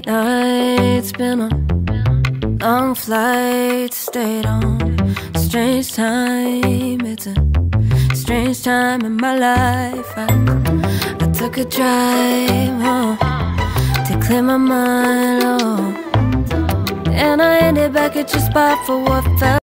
Late nights, been a long flight, stayed on strange time. It's a strange time in my life. I took a drive home to clear my mind, and I ended back at your spot for what felt.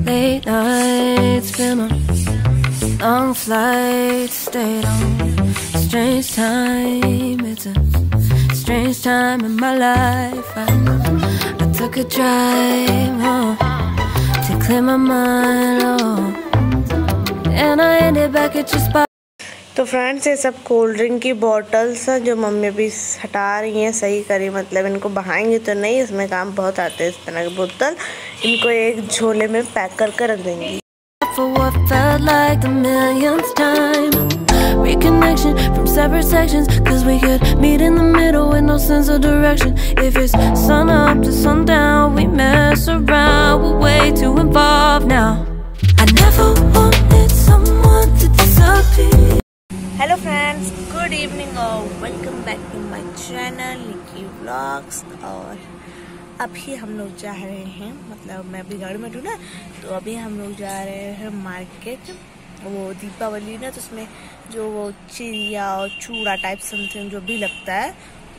Late nights, been a long flight, stayed on strange time. It's a strange time in my life. I took a drive home to clear my mind, and I ended back at your spot. तो friends, ये सब cold drink की bottles हैं जो mummy अभी हटा रही हैं, सही करी, मतलब इनको बहाएंगे तो नहीं, इसमें काम बहुत आते हैं इस तरह की बोतल। इनको एक झोले में पैक करके रख देंगी। Reconnection from separate sections, cause we could meet in the middle with no sense of direction. If it's sun up to sundown, we mess around, we're way too involved now. I never wanted someone to disappear. Hello friends, good evening और welcome back to my channel Nikki vlogs. और अभी हम लोग जा रहे हैं, मतलब मैं अभी गाड़ी में हूँ ना, तो अभी हम लोग जा रहे हैं मार्केट। वो दीपावली ना, तो उसमें जो वो चिड़िया और चूड़ा टाइप समथिंग जो भी लगता है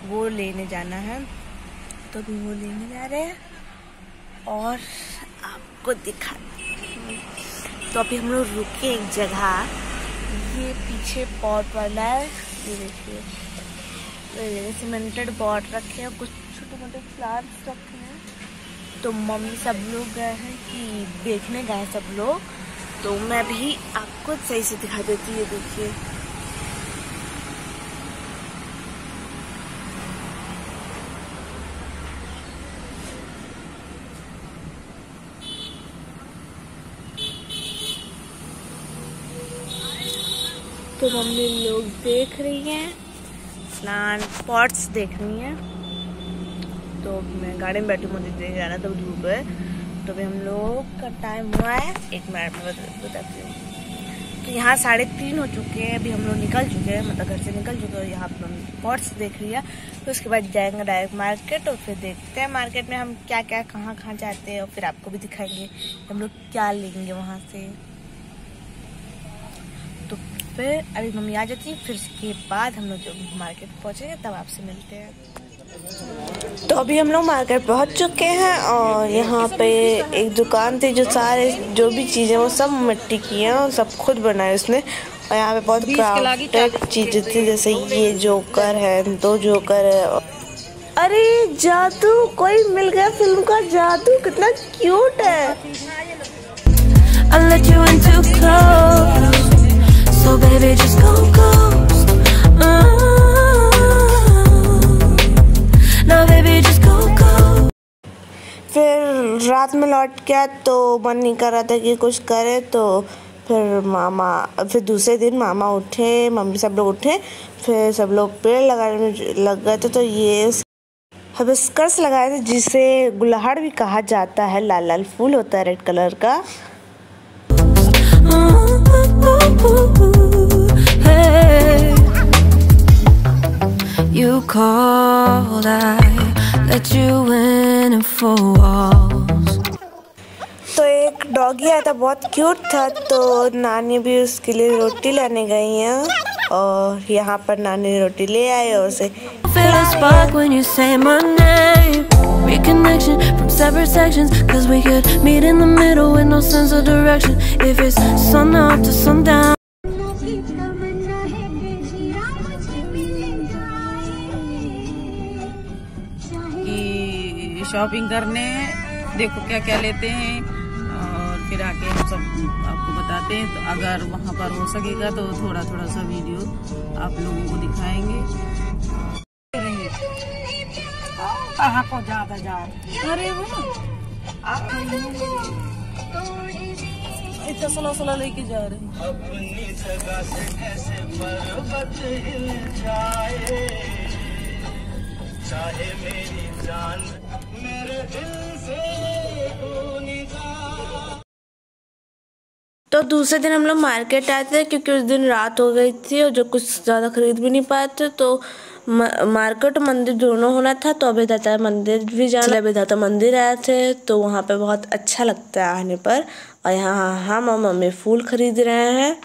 वो लेने जाना है, तो अभी वो लेने जा रहे हैं और आपको दिखा। तो अभी हम लोग रुके एक जगह, ये पीछे पॉट वाला है, ये देखिए सीमेंटेड पॉट रखे हैं, कुछ छोटे मोटे प्लांट्स रखे हैं। तो मम्मी सब लोग गए हैं कि देखने गए सब लोग, तो मैं भी आपको सही से दिखा देती हूँ। ये देखिए, तो मम्मी लोग देख रही हैं, प्लांट पॉट्स देख रही हैं। तो मैं गाड़ी में बैठी, मुझे देख जाना, तो धूप है। तो अभी हम लोग का टाइम हुआ है, 1 मिनट में बताती हूँ। तो यहाँ 3:30 हो चुके हैं, अभी हम लोग निकल चुके हैं, मतलब घर से निकल चुके हैं। यहाँ पर पॉट्स देख रही है, तो उसके बाद जाएंगे डायरेक्ट मार्केट, और फिर देखते हैं मार्केट में हम क्या क्या कहाँ जाते हैं, और फिर आपको भी दिखाएंगे हम लोग क्या लेंगे वहाँ से। तो फिर अभी मम्मी आ जाती है, फिर उसके बाद हम लोग जब मार्केट पहुँचेंगे तब आपसे मिलते हैं। तो अभी हम लोग मार्केट पहुँच चुके हैं, और यहाँ पे एक दुकान थी जो सारे जो भी चीज़ें वो सब मिट्टी की हैं और सब खुद बनाए उसने। और यहाँ पे बहुत क्राफ्टेड चीज़ें थी, जैसे ये जोकर है, 2 जोकर है। अरे जादू, कोई मिल गया फिल्म का जादू, कितना क्यूट है। So baby, just go. No baby, just go. फिर रात में लौट गया, तो मन नहीं कर रहा था कि कुछ करे, तो फिर दूसरे दिन मामा उठे, मम्मी सब लोग उठे, फिर सब लोग पेड़ लगाने लग गए थे। तो ये हिबिस्कस लगाए थे, जिसे गुलहड़ भी कहा जाता है, लाल लाल फूल होता है रेड कलर का। You called, I let you in and 4 walls. तो एक डॉगी आया था, बहुत क्यूट था, तो नानी भी उसके लिए रोटी लाने गई हैं, और यहाँ पर नानी रोटी ले आए और उसे Reconnection from separate sections, cause we could meet in the middle with no sense of direction. If it's sun up to sundown. Shopping करने, देखो क्या क्या लेते हैं, और फिर आके हम सब आपको बताते हैं। तो अगर वहाँ पर हो सकेगा तो थोड़ा सा वीडियो आप लोगों को दिखाएंगे। कहाँ को ज्यादा जा रहे? अरे वो इतना सला लेके जा रहे हैं। अपनी जगह से कैसे पर्वत हिल जाए, चाहे मेरी जान मेरे दिल से निकाल। तो दूसरे दिन हम लोग मार्केट आए थे क्योंकि उस दिन रात हो गई थी और जो कुछ ज़्यादा खरीद भी नहीं पाए थे, तो मार्केट मंदिर दोनों होना था। तो अभिदाता मंदिर भी जाना, अभिदाता मंदिर आए थे तो वहाँ पे बहुत अच्छा लगता है आने पर। और यहाँ हम और मम्मी फूल खरीद रहे हैं।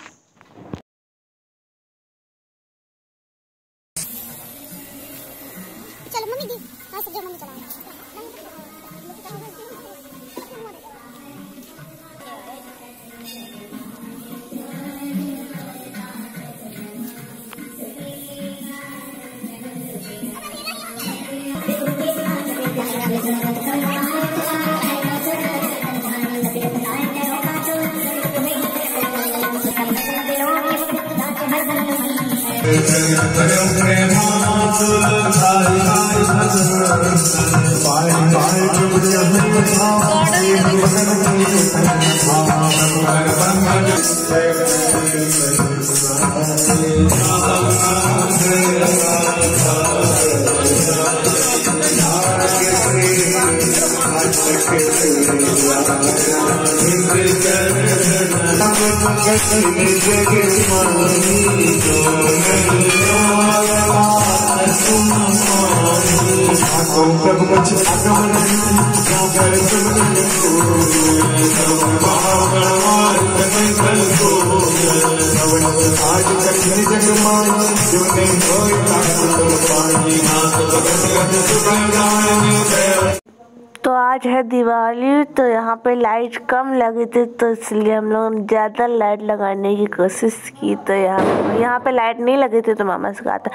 तो आज है दिवाली, तो यहाँ पे लाइट कम लगी थी तो इसलिए हम लोगों ने ज़्यादा लाइट लगाने की कोशिश की। तो यहाँ पे लाइट नहीं लगी थी तो मामा से कहा था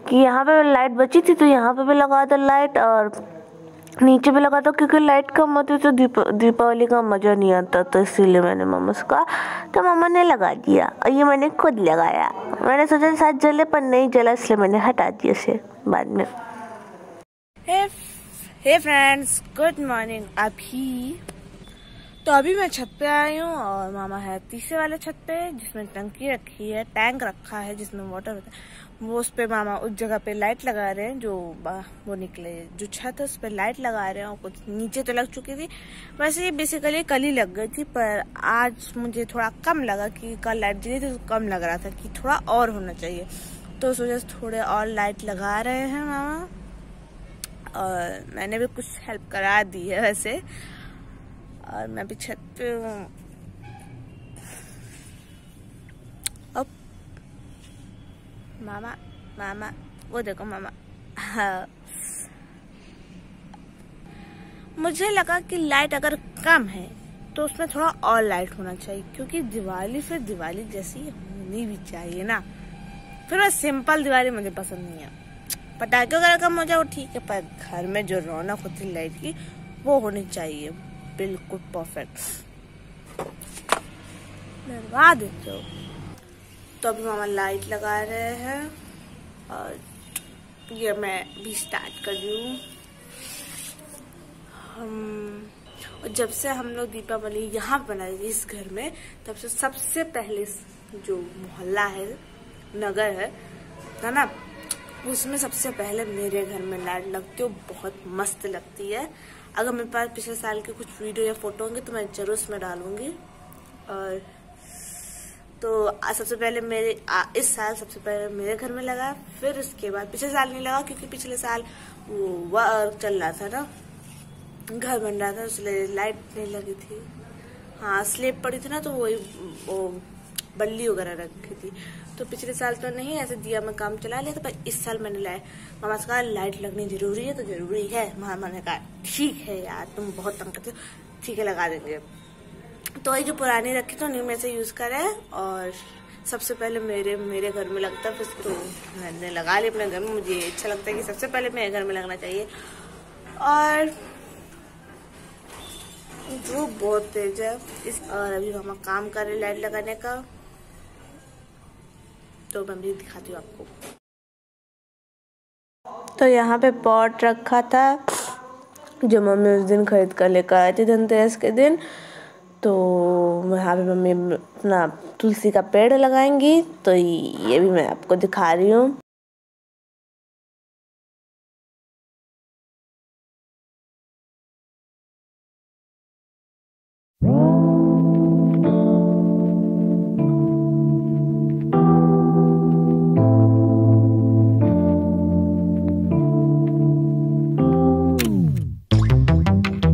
कि यहाँ पे लाइट बची थी तो यहाँ पे भी लगा दो लाइट और नीचे भी लगा दो, क्योंकि लाइट कम होती तो दीपावली का मज़ा नहीं आता। तो इसीलिए मैंने मामा से कहा तो मामा ने लगा दिया और ये मैंने खुद लगाया। मैंने सोचा शायद जले पर नहीं जला, इसलिए मैंने हटा दिया इसे बाद में। Hey friends, good morning. अभी मैं छत पे आई हूँ और मामा है तीसरे वाले छत पे जिसमें टंकी रखी है, टैंक रखा है जिसमें वाटर होता है। वो उस पे मामा उस जगह पे लाइट लगा रहे हैं, जो वो निकले जो छत है उस पे लाइट लगा रहे हैं। और कुछ नीचे तो लग चुकी थी, वैसे ये बेसिकली कल ही लग गई थी, पर आज मुझे थोड़ा कम लगा कि कल लाइट जली थी तो कम लग रहा था कि थोड़ा और होना चाहिए। तो उस वजह से थोड़े और लाइट लगा रहे हैं मामा। और मैंने भी कुछ हेल्प करा दी है वैसे, और मैं भी छत पे हूँ। अब मामा वो देखो मामा। हाँ। मुझे लगा कि लाइट अगर कम है तो उसमें थोड़ा और लाइट होना चाहिए, क्योंकि दिवाली फिर दिवाली जैसी होनी भी चाहिए ना। फिर वह सिंपल दिवाली मुझे पसंद नहीं है। पटाखे वगैरह कम हो जाए वो ठीक है, पर घर में जो रौनक होती है लाइट की वो होनी चाहिए बिल्कुल परफेक्ट। लगा देते हो। तो अभी मामा लाइट लगा रहे हैं और ये मैं भी स्टार्ट कर रही हूँ। और जब से हम लोग दीपावली यहाँ बनाई थी इस घर में, तब से सबसे पहले जो मोहल्ला है, नगर है ना, उसमें सबसे पहले मेरे घर में लाइट लगती है, बहुत मस्त लगती है। अगर मेरे पास पिछले साल के कुछ वीडियो या फोटो होंगे तो मैं जरूर उसमें डालूंगी। और तो सबसे पहले इस साल सबसे पहले मेरे घर में लगा, फिर उसके बाद पिछले साल नहीं लगा क्योंकि पिछले साल वो चल रहा था ना, घर बन रहा था, इसलिए लाइट नहीं लगी थी। हाँ, स्लेब पड़ी थी ना तो वो बल्ली वगैरह रखी थी, तो पिछले साल तो नहीं ऐसे दिया में काम चला लिया था, पर इस साल मैंने लाया। मामा से कहा लाइट लगनी जरूरी है तो जरूरी है। मामा ने कहा ठीक है यार, तुम बहुत तंग करते हो, ठीक है लगा देंगे। तो ये जो पुरानी रखी तो न्यू में से यूज करे, और सबसे पहले मेरे घर में लगता, फिर तो मैंने लगा लिया अपने घर में। मुझे अच्छा लगता है कि सबसे पहले मेरे घर में लगना चाहिए। और धूप बहुत तेज है और अभी मामा काम कर रहे लाइट लगाने का, तो मैं भी दिखाती हूँ आपको। तो यहाँ पे पॉट रखा था जो मम्मी उस दिन खरीद कर लेकर आए थे धनतेरस के दिन। तो यहाँ पे मम्मी अपना तुलसी का पेड़ लगाएंगी, तो ये भी मैं आपको दिखा रही हूँ।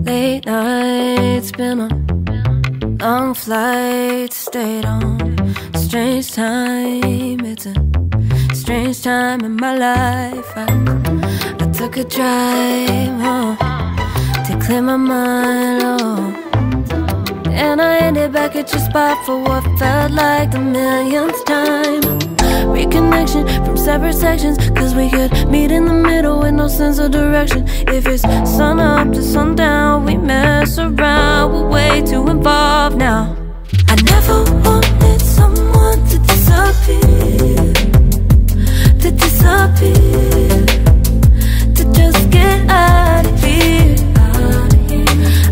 Late nights, been on long flights, stayed on strange time. It's a strange time in my life. I took a drive home to clear my mind, and I ended back at your spot for what felt like the millionth time. Reconnection from separate sections, cause we could meet in the middle with no sense of direction. If it's sun up to sundown, we mess around, we're way too involved now. I never wanted someone to disappear, to just get out of here.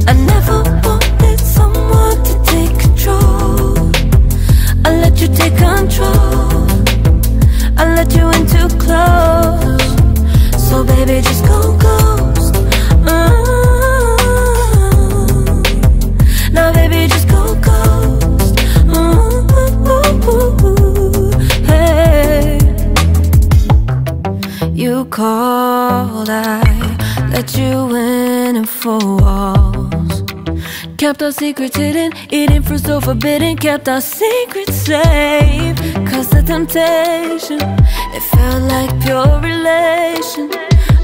I never wanted someone to take control. I let you take control, I let you in too close. So baby, just go ghost. Now baby, just go ghost. Hey, you called, I let you in and 4 walls. Kept our secrets hidden, eating fruit so forbidden. Kept our secrets safe, cause the temptation, it felt like pure relation.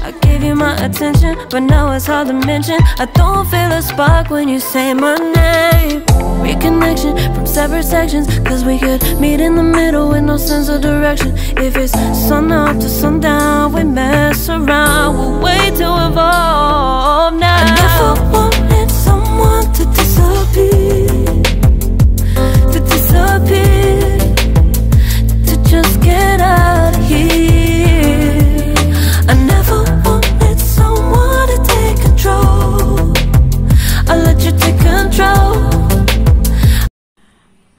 I gave you my attention, but now it's hard to mention. I don't feel a spark when you say my name. Reconnection from separate sections, cause we could meet in the middle with no sense of direction. If it's sun up to sundown, we mess around, we're way too involved now. I never wanted someone to disappear, to just get out of here. I never wanted someone to take control, I let you take control.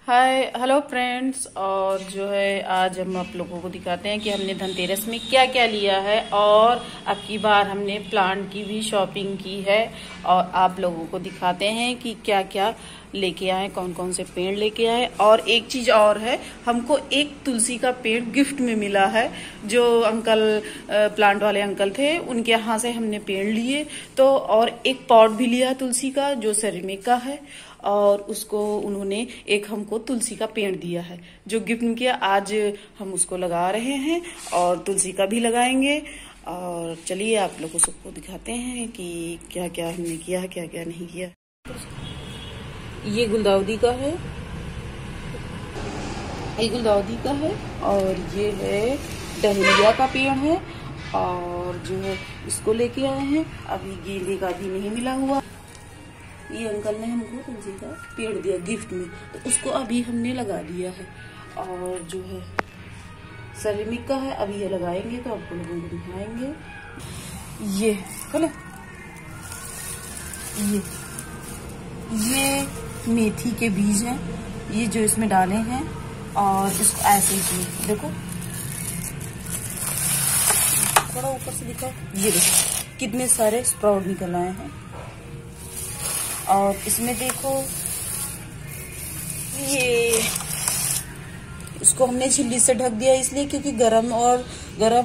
Hi hello friends, और जो है आज हम आप लोगों को दिखाते हैं कि हमने धनतेरस में क्या क्या लिया है, और अब की बार हमने प्लांट की भी शॉपिंग की है, और आप लोगों को दिखाते हैं कि क्या क्या लेके आए, कौन कौन से पेड़ लेके आए। और एक चीज और है, हमको एक तुलसी का पेड़ गिफ्ट में मिला है। जो अंकल प्लांट वाले अंकल थे, उनके यहाँ से हमने पेड़ लिए, तो और एक पॉट भी लिया तुलसी का जो सेरेमिक का है, और उसको उन्होंने एक हमको तुलसी का पेड़ दिया है जो गिफ्ट किया। आज हम उसको लगा रहे हैं और तुलसी का भी लगाएंगे। और चलिए आप लोगों को सबको दिखाते हैं कि क्या क्या हमने किया, क्या क्या नहीं किया। ये गुलदाउदी का है, ये गुलदाउदी का है, और ये है डहलिया का पेड़ है, और जो है इसको लेके आए हैं। अभी गेंदे का भी नहीं मिला हुआ। ये अंकल ने हमको तुलसी का पेड़ दिया गिफ्ट में, तो उसको अभी हमने लगा दिया है। और जो है सेरेमिक का है, अभी ये लगाएंगे तो आपको लोगों को दिखाएंगे। ये खोले, ये मेथी के बीज हैं, ये जो इसमें डाले हैं, और इसको ऐसे ही देखो, थोड़ा ऊपर से दिखाओ, ये देखो कितने सारे स्प्राउट निकल आए हैं। और इसमें देखो, ये इसको हमने झिल्ली से ढक दिया इसलिए क्योंकि गरम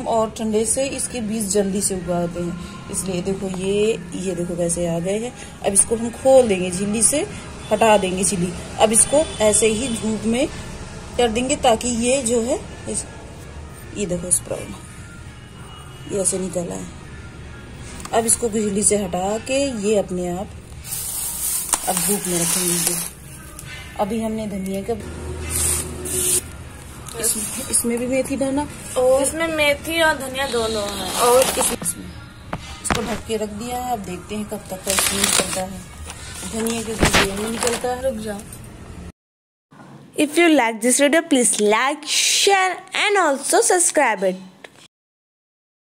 और ठंडे से इसके बीज जल्दी से उगाते हैं, इसलिए देखो ये देखो कैसे आ गए हैं। अब इसको हम खोल देंगे, झिल्ली से हटा देंगे झिल्ली। अब इसको ऐसे ही धूप में कर देंगे ताकि ये जो है ये देखो स्प्राउट ये ऐसे निकला है। अब इसको झिल्ली से हटा के ये अपने आप अब धूप में रखेंगे। अभी हमने धनिया का इसमें भी मेथी डाला, और इसमें मेथी और धनिया दोनों है, और इसको ढक के रख दिया है। अब देखते हैं कब तक का इसमें निकलता है। धनिया के बीज नहीं निकलता है, रुक जाओ। If you like this video, please like, share and also subscribe it.